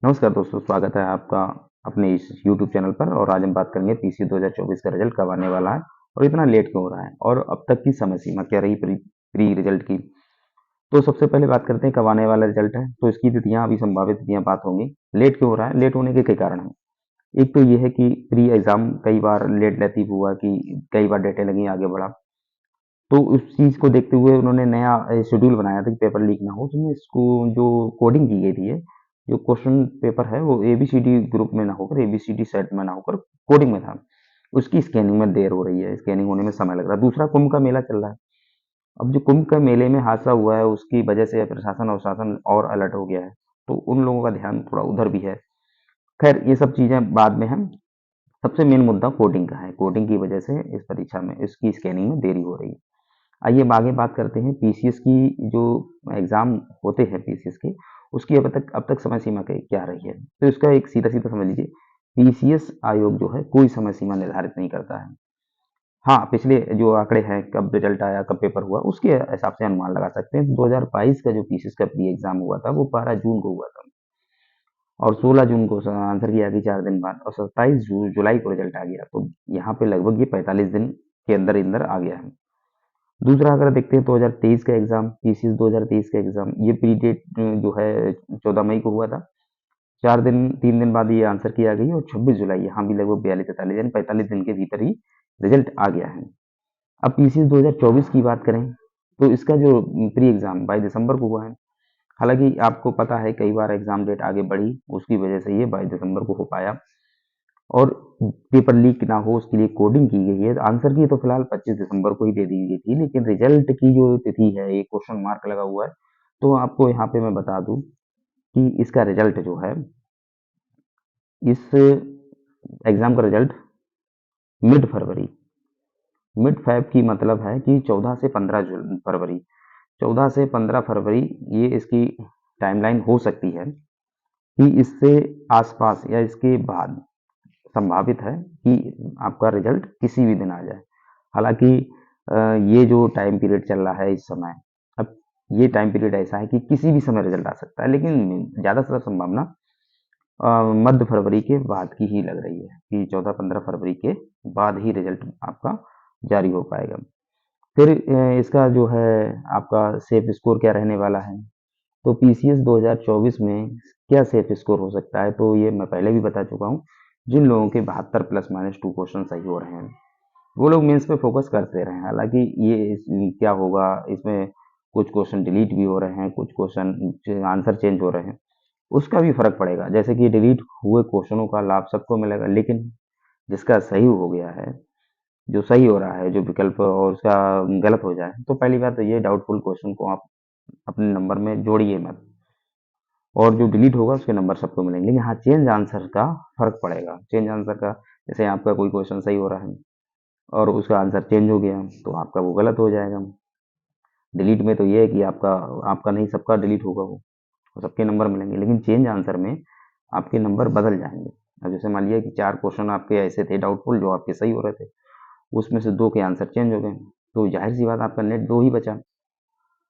नमस्कार दोस्तों, स्वागत है आपका अपने इस यूट्यूब चैनल पर। और आज हम बात करेंगे पीसी 2024 का रिजल्ट कब आने वाला है और इतना लेट क्यों हो रहा है और अब तक की समय सीमा क्या रही प्री रिजल्ट की। तो सबसे पहले बात करते हैं कब आने वाला रिजल्ट है। तो इसकी तिथियां अभी संभावित तिथियां बात होंगी। लेट क्यों हो रहा है, लेट होने के कई कारण हैं। एक तो ये है कि प्री एग्जाम कई बार लेट लेती हुआ कि कई बार डेटें लगी आगे बढ़ा। तो उस चीज को देखते हुए उन्होंने नया शेड्यूल बनाया था कि पेपर लीक ना हो। तो इसको जो कोडिंग की गई थी, जो क्वेश्चन पेपर है वो एबीसीडी ग्रुप में ना होकर एबीसीडी सेट में ना होकर कोडिंग में था। उसकी स्कैनिंग में देर हो रही है, स्कैनिंग होने में समय लग रहा है। दूसरा, कुंभ का मेला चल रहा है। अब जो कुंभ के मेले में हादसा हुआ है उसकी वजह से प्रशासन और शासन और अलर्ट हो गया है। तो उन लोगों का ध्यान थोड़ा उधर भी है। खैर, ये सब चीजें बाद में है। सबसे मेन मुद्दा कोडिंग का है। कोडिंग की वजह से इस परीक्षा में इसकी स्कैनिंग में देरी हो रही है। आइए अब आगे बात करते हैं पीसीएस की। जो एग्जाम होते हैं पीसीएस के, उसकी अब तक समय सीमा क्या रही है। तो इसका एक सीधा सीधा समझ लीजिए, पीसीएस आयोग जो है कोई समय सीमा निर्धारित नहीं करता है। हाँ, पिछले जो आंकड़े हैं, कब रिजल्ट आया, कब पेपर हुआ, उसके हिसाब से अनुमान लगा सकते हैं। 2022 का जो पीसीएस का प्री एग्जाम हुआ था वो 12 जून को हुआ था और 16 जून को आंसर की आ गई 4 दिन बाद, और 27 जुलाई को रिजल्ट आ गया। तो यहाँ पे लगभग ये 45 दिन के अंदर अंदर आ गया है। दूसरा, अगर देखते हैं 2023 का एग्जाम, पीसीएस 2023 का एग्जाम, ये प्री डेट जो है 14 मई को हुआ था। 3 दिन बाद ये आंसर की आ गई और 26 जुलाई, यहाँ भी लगभग 42-43 यानी 45 दिन के भीतर ही रिजल्ट आ गया है। अब पीसीएस 2024 की बात करें तो इसका जो प्री एग्जाम 22 दिसंबर को हुआ है। हालांकि आपको पता है कई बार एग्जाम डेट आगे बढ़ी, उसकी वजह से ये 22 दिसंबर को हो पाया। और पेपर लीक ना हो उसके लिए कोडिंग की गई है। आंसर की तो फिलहाल 25 दिसंबर को ही दे दी गई थी, लेकिन रिजल्ट की जो तिथि है ये क्वेश्चन मार्क लगा हुआ है। तो आपको यहाँ पे मैं बता दूं कि इसका रिजल्ट जो है, इस एग्जाम का रिजल्ट मिड फरवरी, मिड फैब की मतलब है कि 14 से 15 फरवरी, 14 से 15 फरवरी ये इसकी टाइमलाइन हो सकती है कि इससे आसपास या इसके बाद संभावित है कि आपका रिजल्ट किसी भी दिन आ जाए। हालांकि ये जो टाइम पीरियड चल रहा है इस समय, अब ये टाइम पीरियड ऐसा है कि किसी भी समय रिजल्ट आ सकता है, लेकिन ज़्यादा से ज़्यादा संभावना मध्य फरवरी के बाद की ही लग रही है कि 14-15 फरवरी के बाद ही रिजल्ट आपका जारी हो पाएगा। फिर इसका जो है आपका सेफ स्कोर क्या रहने वाला है। तो पीसीएस 2024 में क्या सेफ स्कोर हो सकता है, तो ये मैं पहले भी बता चुका हूँ। जिन लोगों के 72 प्लस माइनस 2 क्वेश्चन सही हो रहे हैं वो लोग मेंस पे फोकस करते रहे हैं। हालांकि क्या होगा, इसमें कुछ क्वेश्चन डिलीट भी हो रहे हैं, कुछ क्वेश्चन आंसर चेंज हो रहे हैं, उसका भी फर्क पड़ेगा। जैसे कि डिलीट हुए क्वेश्चनों का लाभ सबको मिलेगा, लेकिन जिसका सही हो गया है, जो सही हो रहा है, जो विकल्प और उसका गलत हो जाए, तो पहली बात तो ये डाउटफुल क्वेश्चन को आप अपने नंबर में जोड़िए मत। और जो डिलीट होगा उसके नंबर सबको मिलेंगे, लेकिन हाँ, चेंज आंसर का फर्क पड़ेगा। चेंज आंसर का, जैसे आपका कोई क्वेश्चन सही हो रहा है और उसका आंसर चेंज हो गया तो आपका वो गलत हो जाएगा। डिलीट में तो ये है कि आपका आपका नहीं, सबका डिलीट होगा वो, और सबके नंबर मिलेंगे। लेकिन चेंज आंसर में आपके नंबर बदल जाएंगे। अब जैसे मान लिया कि 4 क्वेश्चन आपके ऐसे थे डाउटफुल जो आपके सही हो रहे थे, उसमें से 2 के आंसर चेंज हो गए, तो जाहिर सी बात आपका नेट 2 ही बचा।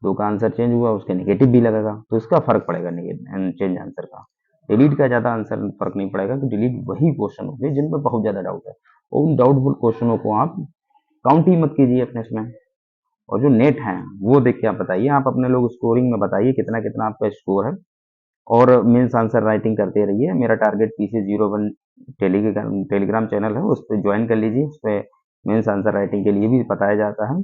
2 का आंसर चेंज हुआ, उसके नेगेटिव भी लगेगा, तो इसका फर्क पड़ेगा चेंज आंसर का। डिलीट का ज़्यादा आंसर फर्क नहीं पड़ेगा कि डिलीट वही क्वेश्चन होंगे जिनमें बहुत ज़्यादा डाउट है, और उन डाउटफुल क्वेश्चनों को आप काउंट ही मत कीजिए अपने इसमें। और जो नेट है वो देख के आप बताइए, आप अपने लोग स्कोरिंग में बताइए कितना कितना आपका स्कोर है। और मेंस आंसर राइटिंग करते रहिए। मेरा टारगेट PC01 टेलीग्राम चैनल है, उस पर ज्वाइन कर लीजिए। उस पर मेंस आंसर राइटिंग के लिए भी बताया जाता है।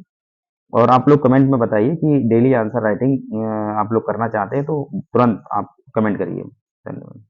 और आप लोग कमेंट में बताइए कि डेली आंसर राइटिंग आप लोग करना चाहते हैं तो तुरंत आप कमेंट करिए। धन्यवाद।